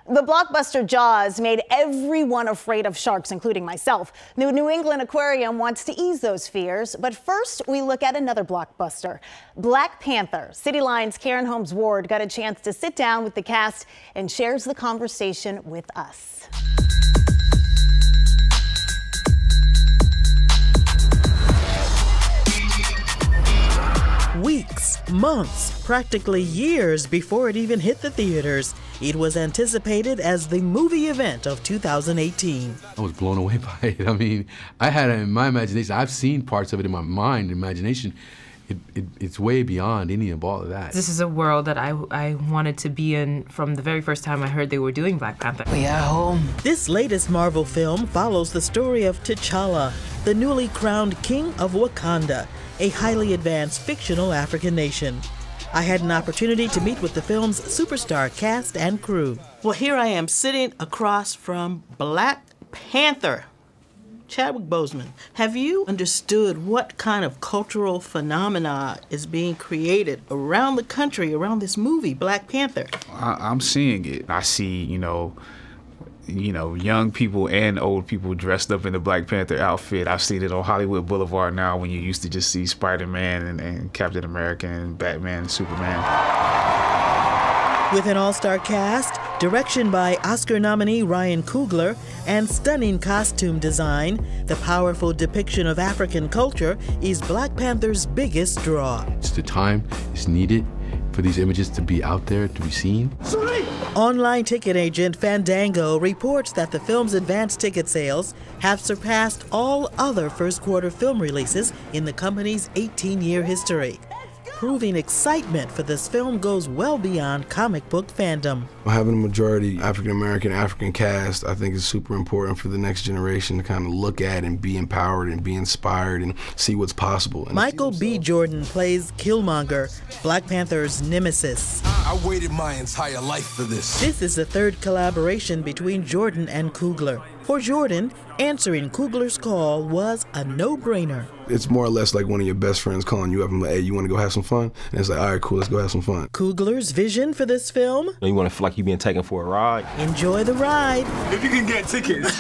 The blockbuster Jaws made everyone afraid of sharks, including myself. The New England Aquarium wants to ease those fears. But first, we look at another blockbuster, Black Panther. City Line's Karen Holmes Ward got a chance to sit down with the cast and shares the conversation with us. Weeks, months, practically years before it even hit the theaters, it was anticipated as the movie event of 2018. I was blown away by it. I mean, I had it in my imagination. I've seen parts of it in my mind, imagination. It's way beyond any of all of that. This is a world that I wanted to be in from the very first time I heard they were doing Black Panther. We are home. This latest Marvel film follows the story of T'Challa, the newly crowned king of Wakanda, a highly advanced fictional African nation. I had an opportunity to meet with the film's superstar cast and crew. Well, here I am sitting across from Black Panther. Chadwick Boseman, have you understood what kind of cultural phenomena is being created around the country around this movie, Black Panther? I'm seeing it. I see, you know, young people and old people dressed up in the Black Panther outfit. I've seen it on Hollywood Boulevard now when you used to just see Spider-Man and Captain America and Batman and Superman. With an all-star cast, direction by Oscar nominee Ryan Coogler, and stunning costume design, the powerful depiction of African culture is Black Panther's biggest draw. It's the time is needed for these images to be out there, to be seen. Online ticket agent Fandango reports that the film's advance ticket sales have surpassed all other first-quarter film releases in the company's 18-year history. Proving excitement for this film goes well beyond comic book fandom. Having a majority African cast, I think, is super important for the next generation to kind of look at and be empowered and be inspired and see what's possible. Michael B. Jordan plays Killmonger, Black Panther's nemesis. I waited my entire life for this. This is the third collaboration between Jordan and Coogler. For Jordan, answering Coogler's call was a no-brainer. It's more or less like one of your best friends calling you up and like, hey, you want to go have some fun? And it's like, all right, cool, let's go have some fun. Coogler's vision for this film? You want to feel like you're being taken for a ride? Enjoy the ride. If you can get tickets.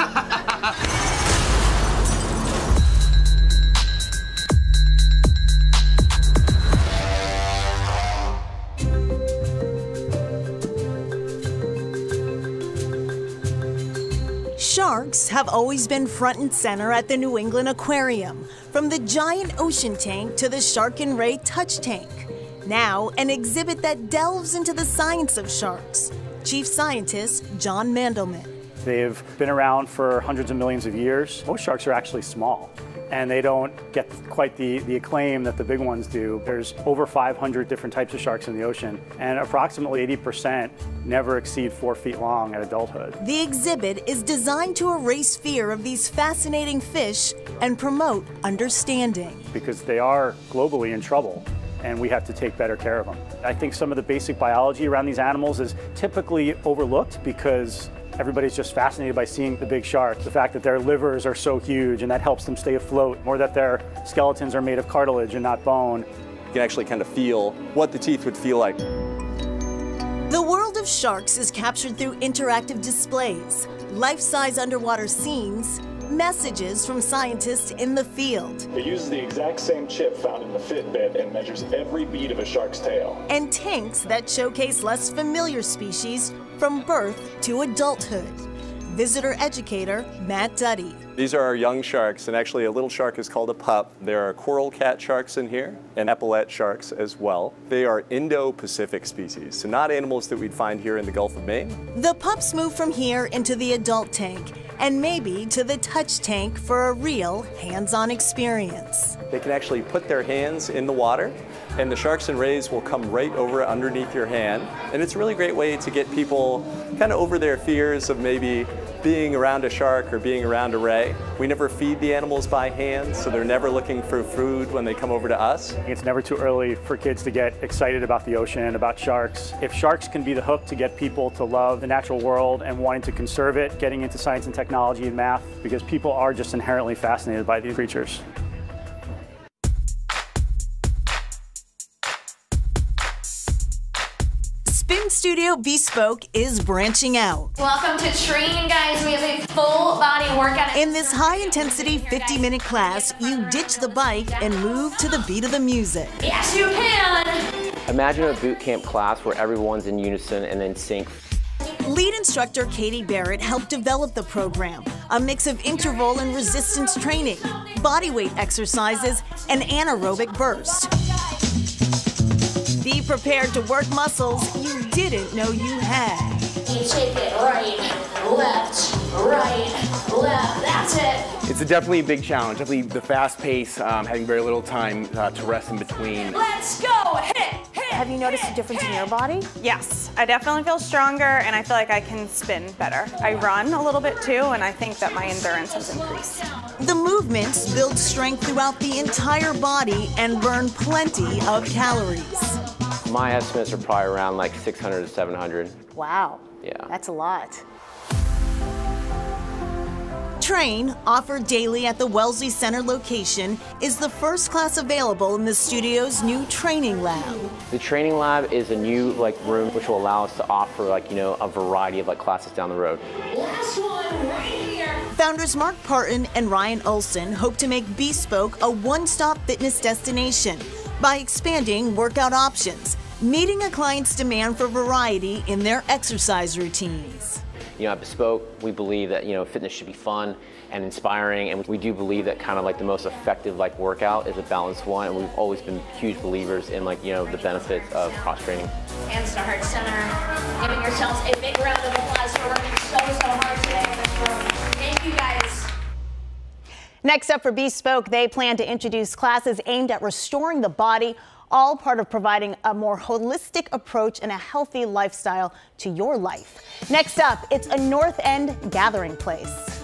Sharks have always been front and center at the New England Aquarium, from the giant ocean tank to the Shark and Ray touch tank. Now, an exhibit that delves into the science of sharks. Chief Scientist John Mandelman. They've been around for hundreds of millions of years. Most sharks are actually small, and they don't get quite the acclaim that the big ones do. There's over 500 different types of sharks in the ocean, and approximately 80% never exceed 4 feet long at adulthood. The exhibit is designed to erase fear of these fascinating fish and promote understanding. Because they are globally in trouble, and we have to take better care of them. I think some of the basic biology around these animals is typically overlooked because everybody's just fascinated by seeing the big sharks, the fact that their livers are so huge and that helps them stay afloat, or that their skeletons are made of cartilage and not bone. You can actually kind of feel what the teeth would feel like. The world of sharks is captured through interactive displays, life-size underwater scenes, messages from scientists in the field. It uses the exact same chip found in the Fitbit and measures every beat of a shark's tail. And tanks that showcase less familiar species from birth to adulthood. Visitor educator Matt Duddy. These are our young sharks, and actually a little shark is called a pup. There are coral cat sharks in here, and epaulet sharks as well. They are Indo-Pacific species, so not animals that we'd find here in the Gulf of Maine. The pups move from here into the adult tank, and maybe to the touch tank for a real hands-on experience. They can actually put their hands in the water, and the sharks and rays will come right over underneath your hand. And it's a really great way to get people kind of over their fears of maybe being around a shark or being around a ray. We never feed the animals by hand, so they're never looking for food when they come over to us. It's never too early for kids to get excited about the ocean, about sharks. If sharks can be the hook to get people to love the natural world and wanting to conserve it, getting into science and technology and math, because people are just inherently fascinated by these creatures. Spin studio, Bespoke is branching out. Welcome to Train, guys. We have a full body workout. In this high-intensity 50-minute class, you ditch the bike and move to the beat of the music. Yes, you can. Imagine a boot camp class where everyone's in unison and in sync. Lead instructor Katie Barrett helped develop the program, a mix of interval and resistance training, bodyweight exercises, and anaerobic burst. Be prepared to work muscles you didn't know you had. You take it right, left, that's it. It's definitely a big challenge, definitely the fast pace, having very little time to rest in between. Let's go, hit. Have you noticed a difference in your body? Yes, I definitely feel stronger and I feel like I can spin better. I run a little bit too and I think that my endurance has increased. The movements build strength throughout the entire body and burn plenty of calories. My estimates are probably around like 600 to 700. Wow, yeah, that's a lot. Train, offered daily at the Wellesley Center location, is the first class available in the studio's new training lab. The training lab is a new room which will allow us to offer a variety of classes down the road. Last one right here. Founders Mark Parton and Ryan Olson hope to make Bespoke a one-stop fitness destination by expanding workout options, meeting a client's demand for variety in their exercise routines. At Bespoke, we believe that fitness should be fun and inspiring, and we do believe that the most effective workout is a balanced one, and we've always been huge believers in the benefits of cross training. Hands to Heart Center, giving yourselves a big round of applause for working so hard today in this room. Thank you guys. Next up for Bespoke, they plan to introduce classes aimed at restoring the body, all part of providing a more holistic approach and a healthy lifestyle to your life. Next up, it's a North End gathering place.